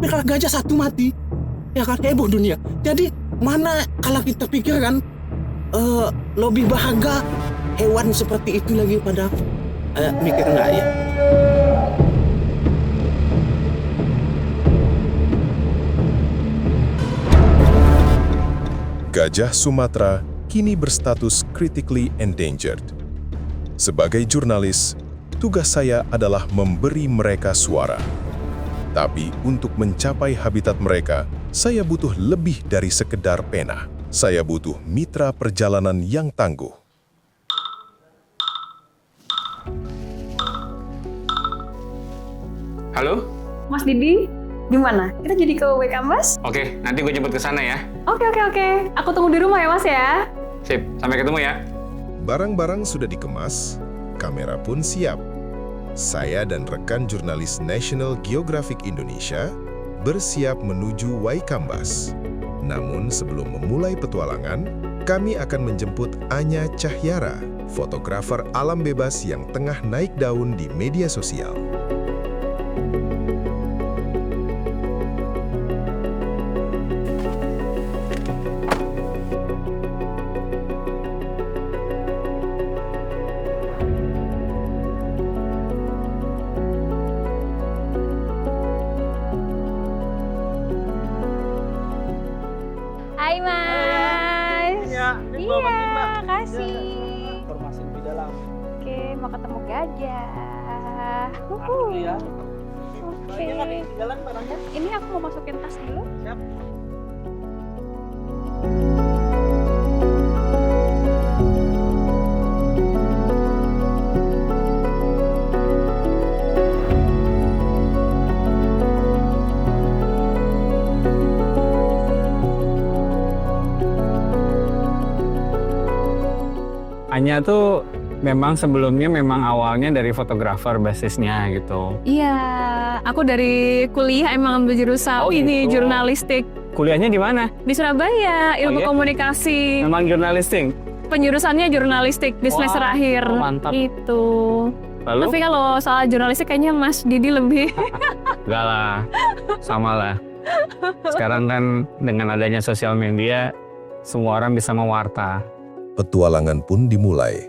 Tapi kalau gajah satu mati, ya kan heboh dunia. Jadi mana kalau kita pikirkan lebih bahagia hewan seperti itu lagi pada mikir nggak ya? Gajah Sumatera kini berstatus critically endangered. Sebagai jurnalis, tugas saya adalah memberi mereka suara. Tapi untuk mencapai habitat mereka, saya butuh lebih dari sekedar pena. Saya butuh mitra perjalanan yang tangguh. Halo? Mas Didi, gimana? Kita jadi ke Waikambas? Oke, nanti gue jemput ke sana ya. Oke. Aku tunggu di rumah ya, Mas ya. Sip, sampai ketemu ya. Barang-barang sudah dikemas, kamera pun siap. Saya dan rekan jurnalis National Geographic Indonesia bersiap menuju Waikambas. Namun sebelum memulai petualangan, kami akan menjemput Anya Cahyara, fotografer alam bebas yang tengah naik daun di media sosial. Hai, Mas. Iya, ini gua bantuin, Mbak. Kasih. Informasi lebih dalam. Oke, mau ketemu gajah. Aku dulu ya. Oke. Banyak kan di jalan barangnya? Ini aku mau masukin tas dulu. Siap. Anya tuh memang sebelumnya awalnya dari fotografer basisnya gitu. Iya, aku dari kuliah emang ambil jurusan Oh, ini gitu. jurnalistik Kuliahnya di mana? di Surabaya, ilmu iya? komunikasi. Memang jurnalistik. Penjurusannya jurnalistik di semester Wah, akhir. mantap. Itu. Lalu? Tapi kalau soal jurnalistik kayaknya Mas Didi lebih. Enggak lah, sama lah. Sekarang kan dengan adanya sosial media, semua orang bisa mewarta. Petualangan pun dimulai.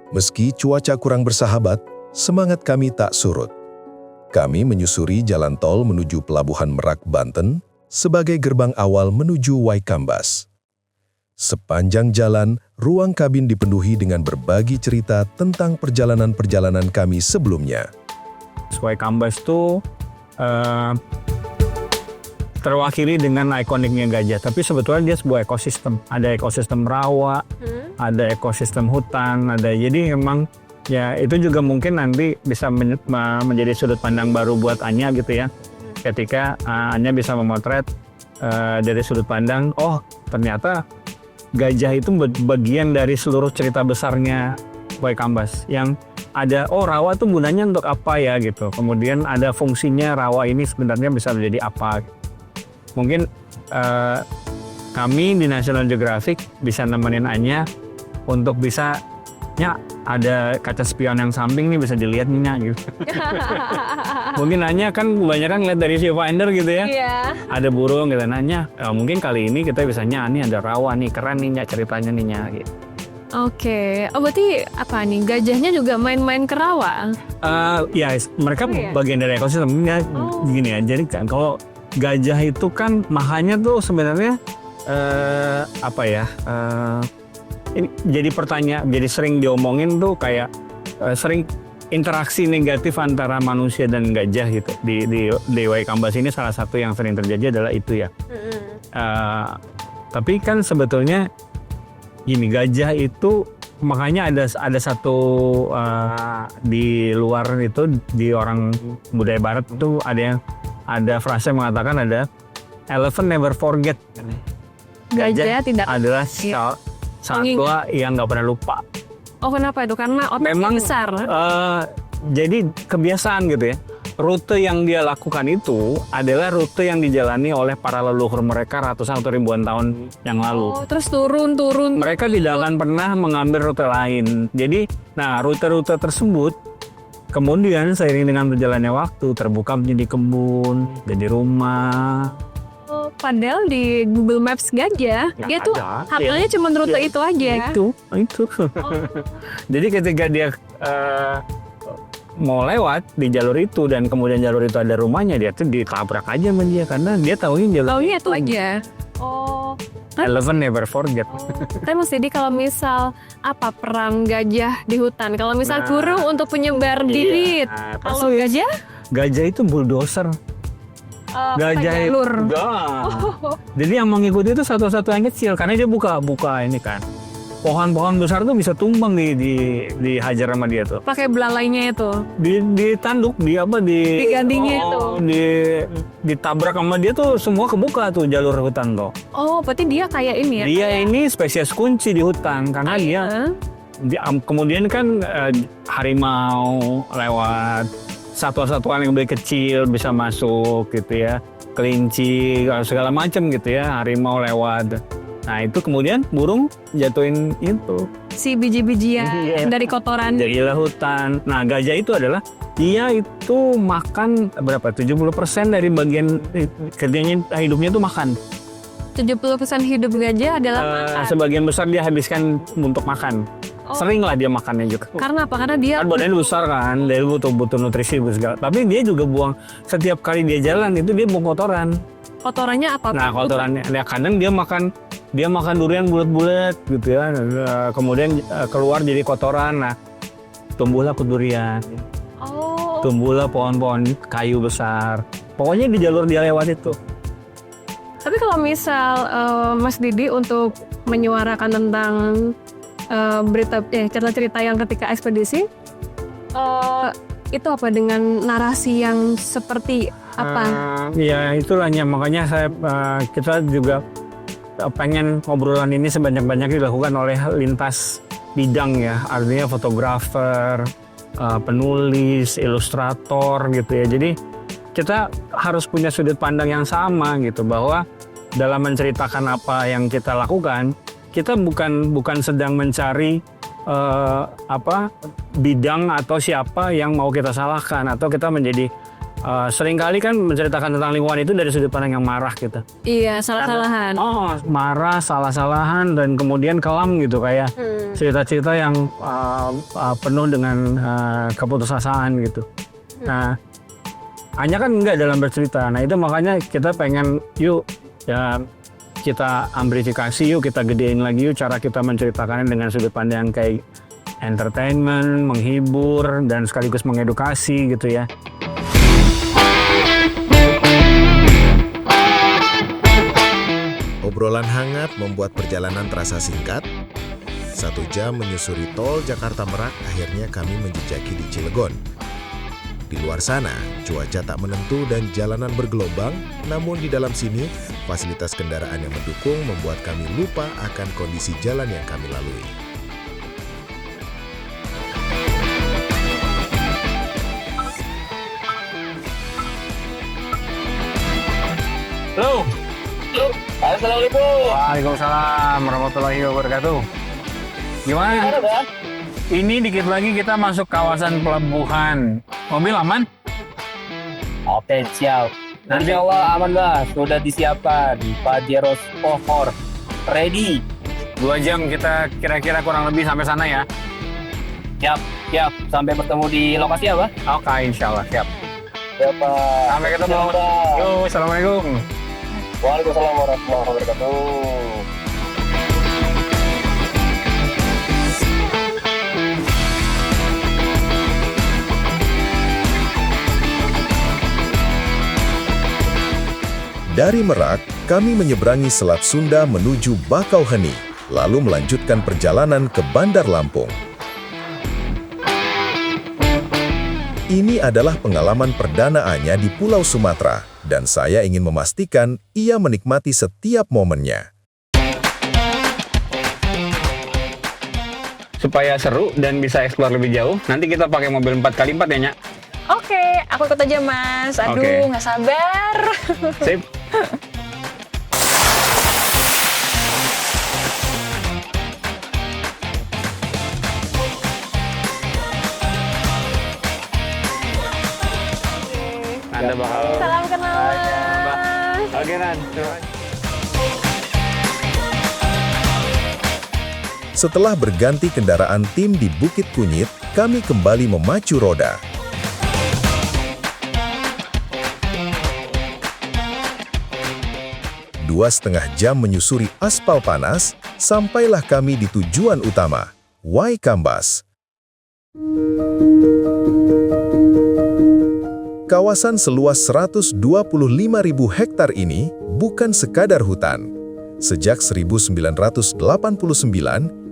Meski cuaca kurang bersahabat, semangat kami tak surut. Kami menyusuri jalan tol menuju Pelabuhan Merak, Banten, sebagai gerbang awal menuju Waikambas. Sepanjang jalan, ruang kabin dipenuhi dengan berbagi cerita tentang perjalanan-perjalanan kami sebelumnya. Waikambas tuh terwakili dengan ikoniknya gajah, tapi sebetulnya dia sebuah ekosistem. Ada ekosistem rawa, ada ekosistem hutan, jadi memang ya itu juga mungkin nanti bisa menjadi sudut pandang baru buat Anya gitu ya. Ketika Anya bisa memotret dari sudut pandang, oh ternyata gajah itu bagian dari seluruh cerita besarnya Waikambas yang ada, oh rawa tuh gunanya untuk apa ya gitu. Kemudian ada fungsinya rawa ini sebenarnya bisa menjadi apa. Mungkin kami di National Geographic bisa nemenin Anya untuk bisa, ya ada kaca spion yang samping nih bisa dilihat nih Nya gitu. Mungkin Anya kan kebanyakan ngeliat dari viewfinder gitu ya. Iya. Ada burung gitu nanya, mungkin kali ini kita bisa nih ada rawa nih, keren nih Nya ceritanya nih Nya gitu. Oke. Oh berarti apa nih? Gajahnya juga main-main ke rawa? Ya mereka iya? bagian dari ekosistem gini ya. Jadi kan kalau gajah itu kan makanya tuh sebenarnya ini jadi pertanyaan, jadi sering diomongin tuh kayak sering interaksi negatif antara manusia dan gajah gitu di Waikambas ini. Salah satu yang sering terjadi adalah itu ya. Tapi kan sebetulnya gini, gajah itu makanya ada satu di luar itu, di orang budaya barat itu ada frase yang mengatakan ada elephant never forget. Gajah tidak adalah satwa yang nggak pernah lupa. Oh kenapa itu? Karena otaknya Memang besar. Jadi kebiasaan gitu ya. Rute yang dia lakukan itu adalah rute yang dijalani oleh para leluhur mereka ratusan atau ribuan tahun yang lalu. Oh terus turun. Mereka tidak akan pernah mengambil rute lain. Jadi, nah rute-rute tersebut Kemudian seiring dengan berjalannya waktu terbuka menjadi kebun, jadi rumah. Oh, padahal di Google Maps gajah, Nggak dia tuh ada. hafalnya cuma rute itu aja. Itu. Jadi ketika dia mau lewat di jalur itu dan kemudian jalur itu ada rumahnya, dia tuh ditabrak aja sama dia karena dia taunya jalur. Taunya itu aja. Oh. Eleven never forget. Tapi Mas Didi kalau misal apa perang gajah di hutan, kalau misal Nah. burung untuk penyebar diri, Nah, kalau gajah gajah itu bulldozer. Gajah jalur. Enggak. Jadi yang mengikuti itu satu-satu yang kecil karena dia buka ini kan. Pohon-pohon besar tuh bisa tumbang dihajar sama dia tuh. Pakai belalainya itu. Ditanduk, Digantinya itu. Ditabrak sama dia tuh semua kebuka tuh jalur hutan tuh. Oh, berarti dia kayak ini ya? Dia ini spesies kunci di hutan karena kemudian kan harimau lewat, satwa-satwa yang lebih kecil bisa masuk gitu ya, kelinci segala macam gitu ya, harimau lewat. Nah itu kemudian burung jatuhin itu Si biji-bijian Iya. dari kotoran. jadilah hutan. Nah gajah itu adalah dia itu makan berapa 70% dari bagian kerjanya hidupnya itu makan. 70% hidup gajah adalah makan. Sebagian besar dia habiskan untuk makan. Oh. Sering lah dia makannya juga. Karena apa? Karena dia Kan badannya besar kan, dia butuh nutrisi segala. Tapi dia juga buang setiap kali dia jalan itu dia buang kotoran. kotorannya apa? Nah kotorannya, ya kadang dia makan durian bulat-bulat gitu ya. Kemudian keluar jadi kotoran. Nah tumbuhlah durian, Oh. tumbuhlah pohon-pohon kayu besar. Pokoknya di jalur dia lewat itu. Tapi kalau misal Mas Didi untuk menyuarakan tentang cerita-cerita yang ketika ekspedisi, itu apa dengan narasi yang seperti apa? Ya itulah makanya kita juga pengen ngobrolan ini sebanyak-banyaknya dilakukan oleh lintas bidang ya, artinya fotografer, penulis, ilustrator gitu ya. Jadi kita harus punya sudut pandang yang sama gitu, bahwa dalam menceritakan apa yang kita lakukan, kita bukan sedang mencari bidang atau siapa yang mau kita salahkan, atau kita menjadi seringkali kan menceritakan tentang lingkungan itu dari sudut pandang yang marah gitu. Iya, salah-salahan. Marah, salah-salahan, dan kemudian kelam gitu, kayak cerita-cerita yang penuh dengan keputusasaan gitu. Nah, hanya kan enggak dalam bercerita. Nah itu makanya kita pengen yuk ya kita amplifikasi, yuk kita gedein lagi yuk cara kita menceritakannya dengan sudut pandang kayak entertainment, menghibur, dan sekaligus mengedukasi gitu ya. Obrolan hangat membuat perjalanan terasa singkat. 1 jam menyusuri tol Jakarta Merak, akhirnya kami menjejaki di Cilegon. Di luar sana, cuaca tak menentu dan jalanan bergelombang, namun di dalam sini, fasilitas kendaraan yang mendukung membuat kami lupa akan kondisi jalan yang kami lalui. Halo. Assalamualaikum. Waalaikumsalam warahmatullahi wabarakatuh. Gimana? Ini dikit lagi kita masuk kawasan pelabuhan. Mobil aman? Oke, siap. Nanti Allah aman, Mas. Sudah disiapkan. Pajero Sport ready. 2 jam kita kira-kira kurang lebih sampai sana ya. Siap, siap. Sampai bertemu di lokasi apa? Oke, insya Allah siap. Siap, Pak. Sampai ketemu. Siap, Pak. Yo, assalamualaikum. Waalaikumsalam warahmatullahi wabarakatuh. Dari Merak, kami menyeberangi Selat Sunda menuju Bakauheni, lalu melanjutkan perjalanan ke Bandar Lampung. Ini adalah pengalaman perdanaannya di Pulau Sumatera, dan saya ingin memastikan ia menikmati setiap momennya. Supaya seru dan bisa eksplor lebih jauh, nanti kita pakai mobil 4x4 ya, Nyak? Oke, aku ikut aja Mas. Aduh, Oke. nggak sabar. Sip. Anda bakal. Salam kenal. Oke, Nan. Setelah berganti kendaraan tim di Bukit Kunyit, kami kembali memacu roda. Dua setengah jam menyusuri aspal panas, sampailah kami di tujuan utama, Waikambas. Kawasan seluas 125.000 hektar ini bukan sekadar hutan. Sejak 1989,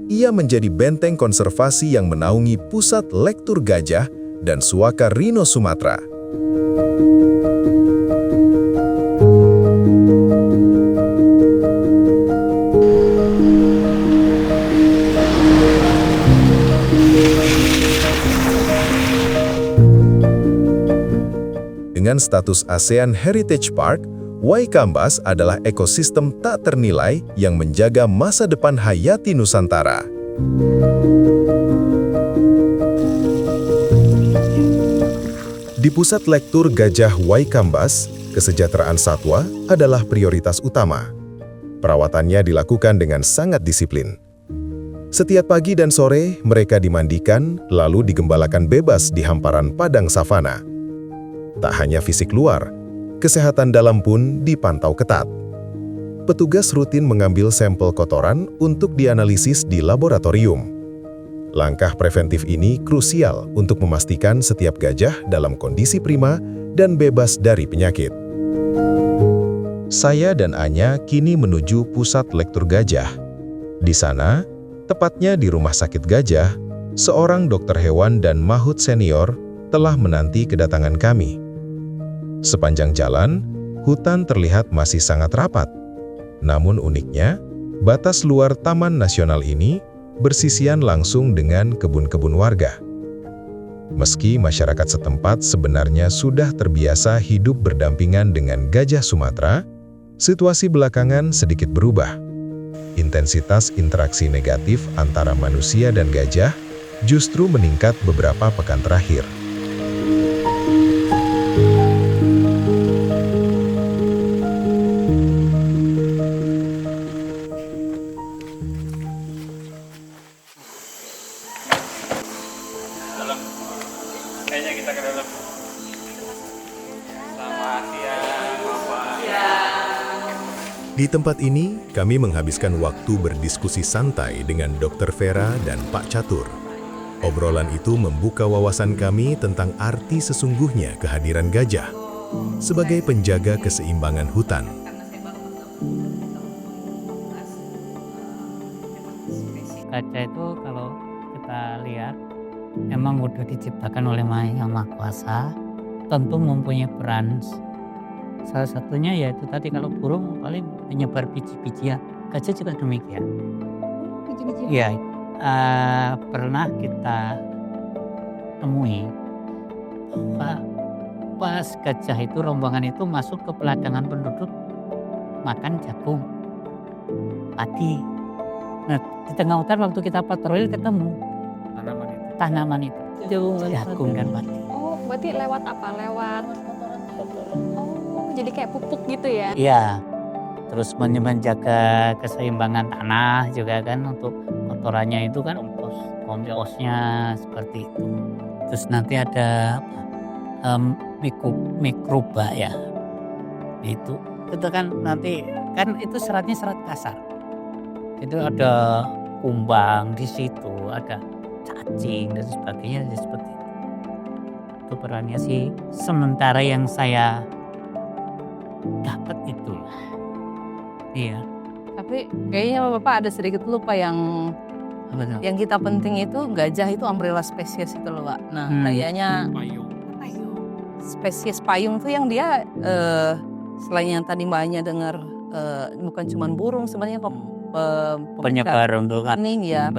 ia menjadi benteng konservasi yang menaungi pusat lektur gajah dan suaka rino Sumatera. Dengan status ASEAN Heritage Park, Waikambas adalah ekosistem tak ternilai yang menjaga masa depan hayati Nusantara. Di pusat lektur gajah Waikambas, kesejahteraan satwa adalah prioritas utama. Perawatannya dilakukan dengan sangat disiplin. Setiap pagi dan sore, mereka dimandikan lalu digembalakan bebas di hamparan padang savana. Tak hanya fisik luar, kesehatan dalam pun dipantau ketat. Petugas rutin mengambil sampel kotoran untuk dianalisis di laboratorium. Langkah preventif ini krusial untuk memastikan setiap gajah dalam kondisi prima dan bebas dari penyakit. Saya dan Anya kini menuju pusat lektur gajah. Di sana, tepatnya di Rumah Sakit Gajah, seorang dokter hewan dan mahut senior telah menanti kedatangan kami. Sepanjang jalan, hutan terlihat masih sangat rapat. Namun uniknya, batas luar Taman Nasional ini bersisian langsung dengan kebun-kebun warga. Meski masyarakat setempat sebenarnya sudah terbiasa hidup berdampingan dengan gajah Sumatera, situasi belakangan sedikit berubah. Intensitas interaksi negatif antara manusia dan gajah justru meningkat beberapa pekan terakhir. Kayaknya kita ke dalam. Selamat siang, Bapak. Di tempat ini, kami menghabiskan waktu berdiskusi santai dengan Dr. Vera dan Pak Catur. Obrolan itu membuka wawasan kami tentang arti sesungguhnya kehadiran gajah sebagai penjaga keseimbangan hutan. Gajah itu kalau kita lihat emang udah diciptakan oleh Yang Maha Kuasa, tentu mempunyai peran. Salah satunya yaitu tadi kalau burung paling menyebar biji-bijian, gajah juga demikian. Iya, pernah kita temui bahwa pas gajah itu rombongan itu masuk ke peladangan penduduk makan jagung, padi. Nah di tengah hutan waktu kita patroli ketemu tanaman itu jagung dan padi. Oh, berarti lewat apa? Lewat jadi kayak pupuk gitu ya? Iya, terus menjaga keseimbangan tanah juga kan, untuk kotorannya itu kan komposnya seperti itu. Terus nanti ada mikroba ya, itu kan nanti kan itu seratnya serat kasar. Itu ada kumbang di situ, ada cacing dan sebagainya seperti itu. Itu perannya sih sementara yang saya dapat itu. Iya. Tapi kayaknya Bapak ada sedikit lupa yang kita penting itu gajah itu umbrella spesies itu loh Pak. Nah kayaknya spesies payung tuh yang dia selain yang tadi Mbaknya dengar bukan cuma burung sebenarnya penyebar untuk ini ya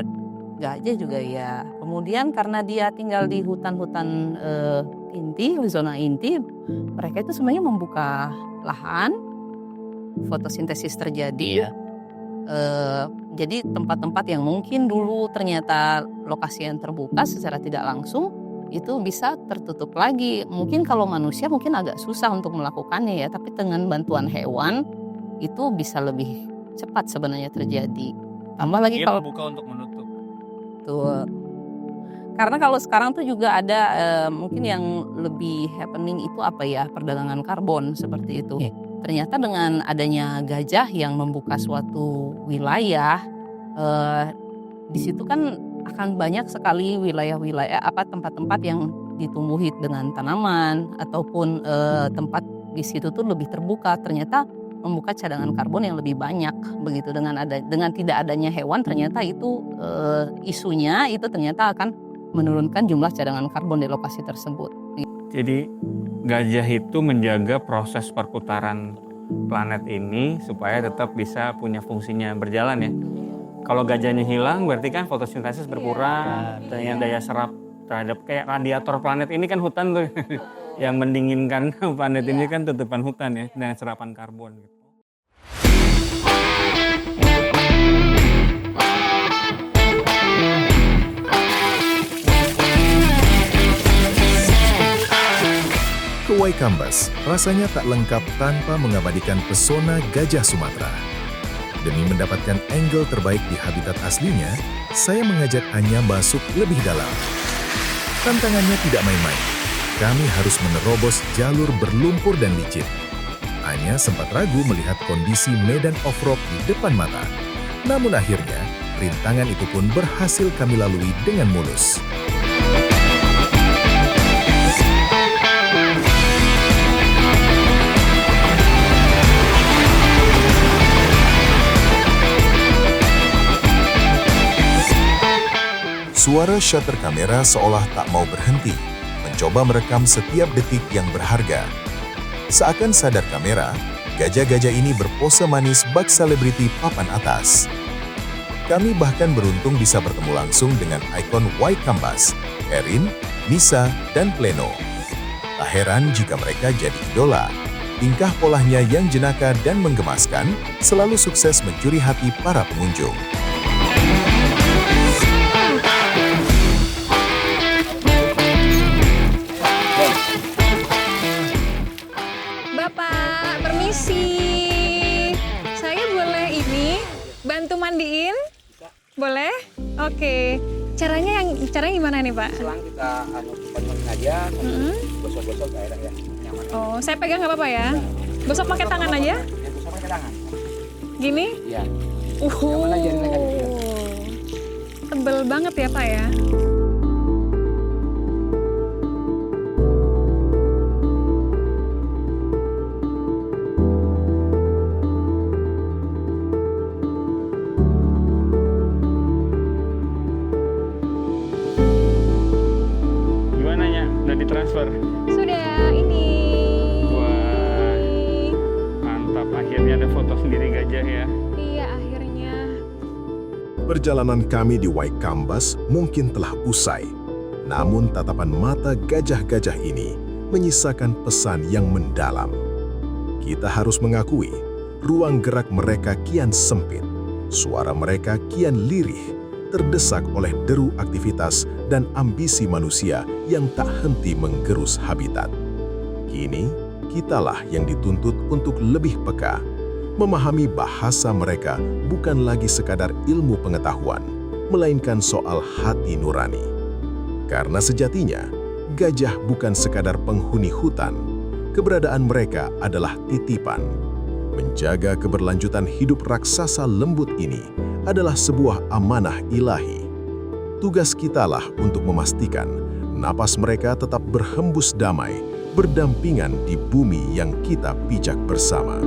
gajah juga ya. Kemudian karena dia tinggal di hutan-hutan inti, zona inti, mereka itu sebenarnya membuka lahan, fotosintesis terjadi. Iya. Jadi tempat-tempat yang mungkin dulu ternyata lokasi yang terbuka secara tidak langsung, itu bisa tertutup lagi. Mungkin kalau manusia mungkin agak susah untuk melakukannya ya, tapi dengan bantuan hewan itu bisa lebih cepat sebenarnya terjadi. Tambah lagi Dia kalau membuka untuk menutup. tuh, karena kalau sekarang tuh juga ada mungkin yang lebih happening itu apa ya, perdagangan karbon seperti itu. Iya. Ternyata dengan adanya gajah yang membuka suatu wilayah, di situ kan akan banyak sekali wilayah-wilayah tempat-tempat yang ditumbuhi dengan tanaman ataupun tempat di situ tuh lebih terbuka, ternyata membuka cadangan karbon yang lebih banyak begitu. Dengan tidak adanya hewan, ternyata itu isunya itu ternyata akan menurunkan jumlah cadangan karbon di lokasi tersebut. Jadi gajah itu menjaga proses perputaran planet ini supaya tetap bisa punya fungsinya berjalan ya. Kalau gajahnya hilang berarti kan fotosintesis berkurang, dan daya serap terhadap kayak radiator planet ini kan hutan tuh yang mendinginkan planet ini kan tutupan hutan ya dengan serapan karbon gitu. Ke Waikambas rasanya tak lengkap tanpa mengabadikan pesona gajah Sumatera. Demi mendapatkan angle terbaik di habitat aslinya, saya mengajak Anya masuk lebih dalam. Tantangannya tidak main-main. Kami harus menerobos jalur berlumpur dan licin. Anya sempat ragu melihat kondisi medan off-road di depan mata. Namun akhirnya, rintangan itu pun berhasil kami lalui dengan mulus. Suara shutter kamera seolah tak mau berhenti, mencoba merekam setiap detik yang berharga. Seakan sadar kamera, gajah-gajah ini berpose manis bak selebriti papan atas. Kami bahkan beruntung bisa bertemu langsung dengan ikon Waikambas, Erin, Nisa, dan Pleno. Tak heran jika mereka jadi idola. Tingkah polahnya yang jenaka dan menggemaskan selalu sukses mencuri hati para pengunjung. Bapak, permisi. Saya boleh ini bantu mandiin? Boleh? Oke. Caranya gimana nih, Pak? Selang kita potongin aja, gosok-gosok daerah ya, nyaman. Oh, saya pegang nggak apa-apa ya? Gosok pakai tangan aja? Ya, gosok pakai tangan. Gini? Iya. Nyaman aja, rileks aja. Tebel banget ya, Pak ya? Gimana ya? Udah ditransfer? Sudah, ini. Wah, mantap. Akhirnya ada foto sendiri gajah ya. Iya, akhirnya. Perjalanan kami di Waikambas mungkin telah usai. Namun tatapan mata gajah-gajah ini menyisakan pesan yang mendalam. Kita harus mengakui, ruang gerak mereka kian sempit. Suara mereka kian lirih, terdesak oleh deru aktivitas dan ambisi manusia yang tak henti menggerus habitat. Kini, kitalah yang dituntut untuk lebih peka. Memahami bahasa mereka bukan lagi sekadar ilmu pengetahuan, melainkan soal hati nurani. Karena sejatinya, gajah bukan sekadar penghuni hutan. Keberadaan mereka adalah titipan. Menjaga keberlanjutan hidup raksasa lembut ini adalah sebuah amanah ilahi. Tugas kitalah untuk memastikan napas mereka tetap berhembus damai, berdampingan di bumi yang kita pijak bersama.